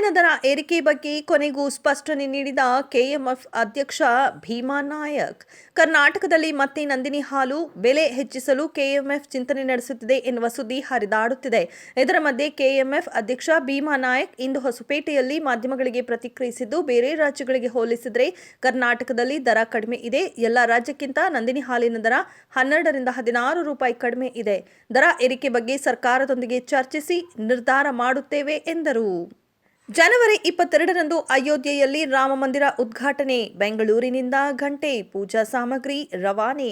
ಹಾಲಿನ ದರ ಏರಿಕೆ ಬಗ್ಗೆ ಕೊನೆಗೂ ಸ್ಪಷ್ಟನೆ ನೀಡಿದ ಕೆಎಂಎಫ್ ಅಧ್ಯಕ್ಷ ಭೀಮಾ ನಾಯಕ್. ಕರ್ನಾಟಕದಲ್ಲಿ ಮತ್ತೆ ನಂದಿನಿ ಹಾಲು ಬೆಲೆ ಹೆಚ್ಚಿಸಲು ಕೆಎಂಎಫ್ ಚಿಂತನೆ ನಡೆಸುತ್ತಿದೆ ಎನ್ನುವ ಸುದ್ದಿ ಹರಿದಾಡುತ್ತಿದೆ. ಇದರ ಮಧ್ಯೆ ಕೆಎಂಎಫ್ ಅಧ್ಯಕ್ಷ ಭೀಮಾ ನಾಯಕ್ ಇಂದು ಹೊಸಪೇಟೆಯಲ್ಲಿ ಮಾಧ್ಯಮಗಳಿಗೆ ಪ್ರತಿಕ್ರಿಯಿಸಿದ್ದು, ಬೇರೆ ರಾಜ್ಯಗಳಿಗೆ ಹೋಲಿಸಿದರೆ ಕರ್ನಾಟಕದಲ್ಲಿ ದರ ಕಡಿಮೆ ಇದೆ. ಎಲ್ಲ ರಾಜ್ಯಕ್ಕಿಂತ ನಂದಿನಿ ಹಾಲಿನ ದರ 12 ರಿಂದ 16 ರೂಪಾಯಿ ಕಡಿಮೆ ಇದೆ. ದರ ಏರಿಕೆ ಬಗ್ಗೆ ಸರ್ಕಾರದೊಂದಿಗೆ ಚರ್ಚಿಸಿ ನಿರ್ಧಾರ ಮಾಡುತ್ತೇವೆ ಎಂದರು. ಜನವರಿ 22ರಂದು ಅಯೋಧ್ಯೆಯಲ್ಲಿ ರಾಮ ಮಂದಿರ ಉದ್ಘಾಟನೆ. ಬೆಂಗಳೂರಿನಿಂದ ಗಂಟೆ ಪೂಜಾ ಸಾಮಗ್ರಿ ರವಾನೆ.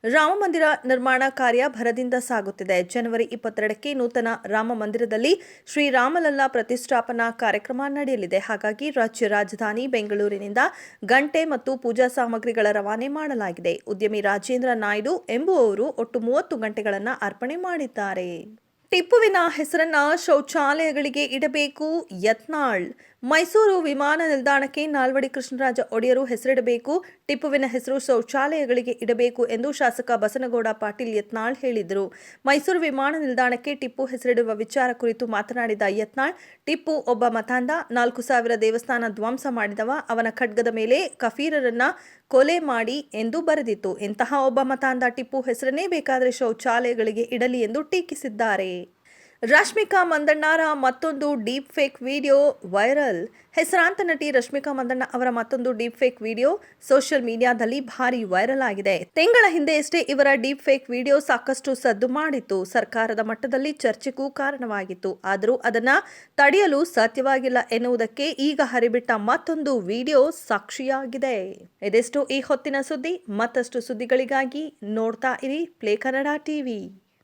ರಾಮ ಮಂದಿರ ನಿರ್ಮಾಣ ಕಾರ್ಯ ಭರದಿಂದ ಸಾಗುತ್ತಿದೆ. ಜನವರಿ 22ಕ್ಕೆ ನೂತನ ರಾಮ ಮಂದಿರದಲ್ಲಿ ಶ್ರೀರಾಮಲಲ್ಲಾ ಪ್ರತಿಷ್ಠಾಪನಾ ಕಾರ್ಯಕ್ರಮ ನಡೆಯಲಿದೆ. ಹಾಗಾಗಿ ರಾಜ್ಯ ರಾಜಧಾನಿ ಬೆಂಗಳೂರಿನಿಂದ ಗಂಟೆ ಮತ್ತು ಪೂಜಾ ಸಾಮಗ್ರಿಗಳ ರವಾನೆ ಮಾಡಲಾಗಿದೆ. ಉದ್ಯಮಿ ರಾಜೇಂದ್ರ ನಾಯ್ಡು ಎಂಬುವವರು ಒಟ್ಟು 30 ಗಂಟೆಗಳನ್ನು ಅರ್ಪಣೆ ಮಾಡಿದ್ದಾರೆ. ಟಿಪ್ಪುವಿನ ಹೆಸರನ್ನ ಶೌಚಾಲಯಗಳಿಗೆ ಇಡಬೇಕು ಯತ್ನಾಳ್. ಮೈಸೂರು ವಿಮಾನ ನಿಲ್ದಾಣಕ್ಕೆ ನಾಲ್ವಡಿ ಕೃಷ್ಣರಾಜ ಒಡೆಯರು ಹೆಸರಿಡಬೇಕು, ಟಿಪ್ಪುವಿನ ಹೆಸರು ಶೌಚಾಲಯಗಳಿಗೆ ಇಡಬೇಕು ಎಂದು ಶಾಸಕ ಬಸನಗೌಡ ಪಾಟೀಲ್ ಯತ್ನಾಳ್ ಹೇಳಿದರು. ಮೈಸೂರು ವಿಮಾನ ನಿಲ್ದಾಣಕ್ಕೆ ಟಿಪ್ಪು ಹೆಸರಿಡುವ ವಿಚಾರ ಕುರಿತು ಮಾತನಾಡಿದ ಯತ್ನಾಳ್, ಟಿಪ್ಪು ಒಬ್ಬ ಮತಾಂಧ, 4,000 ದೇವಸ್ಥಾನ ಧ್ವಂಸ ಮಾಡಿದವ, ಅವನ ಖಡ್ಗದ ಮೇಲೆ ಕಫೀರರನ್ನ ಕೊಲೆ ಮಾಡಿ ಎಂದು ಬರೆದಿತ್ತು. ಇಂತಹ ಒಬ್ಬ ಮತಾಂಧ ಟಿಪ್ಪು ಹೆಸರನ್ನೇ ಬೇಕಾದರೆ ಶೌಚಾಲಯಗಳಿಗೆ ಇಡಲಿ ಎಂದು ಟೀಕಿಸಿದ್ದಾರೆ. ರಶ್ಮಿಕಾ ಮಂದಣ್ಣರ ಮತ್ತೊಂದು ಡೀಪ್ ಫೇಕ್ ವಿಡಿಯೋ ವೈರಲ್. ಹೆಸರಾಂತ ನಟಿ ರಶ್ಮಿಕಾ ಮಂದಣ್ಣ ಅವರ ಮತ್ತೊಂದು ಡೀಪ್ ಫೇಕ್ ವಿಡಿಯೋ ಸೋಷಿಯಲ್ ಮೀಡಿಯಾದಲ್ಲಿ ಭಾರಿ ವೈರಲ್ ಆಗಿದೆ. ತಿಂಗಳ ಹಿಂದೆಯಷ್ಟೇ ಇವರ ಡೀಪ್ ಫೇಕ್ ವಿಡಿಯೋ ಸಾಕಷ್ಟು ಸದ್ದು ಮಾಡಿತ್ತು. ಸರ್ಕಾರದ ಮಟ್ಟದಲ್ಲಿ ಚರ್ಚೆಗೂ ಕಾರಣವಾಗಿತ್ತು. ಆದರೂ ಅದನ್ನ ತಡೆಯಲು ಸಾಧ್ಯವಾಗಿಲ್ಲ ಎನ್ನುವುದಕ್ಕೆ ಈಗ ಹರಿಬಿಟ್ಟ ಮತ್ತೊಂದು ವಿಡಿಯೋ ಸಾಕ್ಷಿಯಾಗಿದೆ. ಇದೆಷ್ಟು ಈ ಹೊತ್ತಿನ ಸುದ್ದಿ. ಮತ್ತಷ್ಟು ಸುದ್ದಿಗಳಿಗಾಗಿ ನೋಡ್ತಾ ಇರಿ ಪ್ಲೇ ಕನ್ನಡ ಟಿವಿ.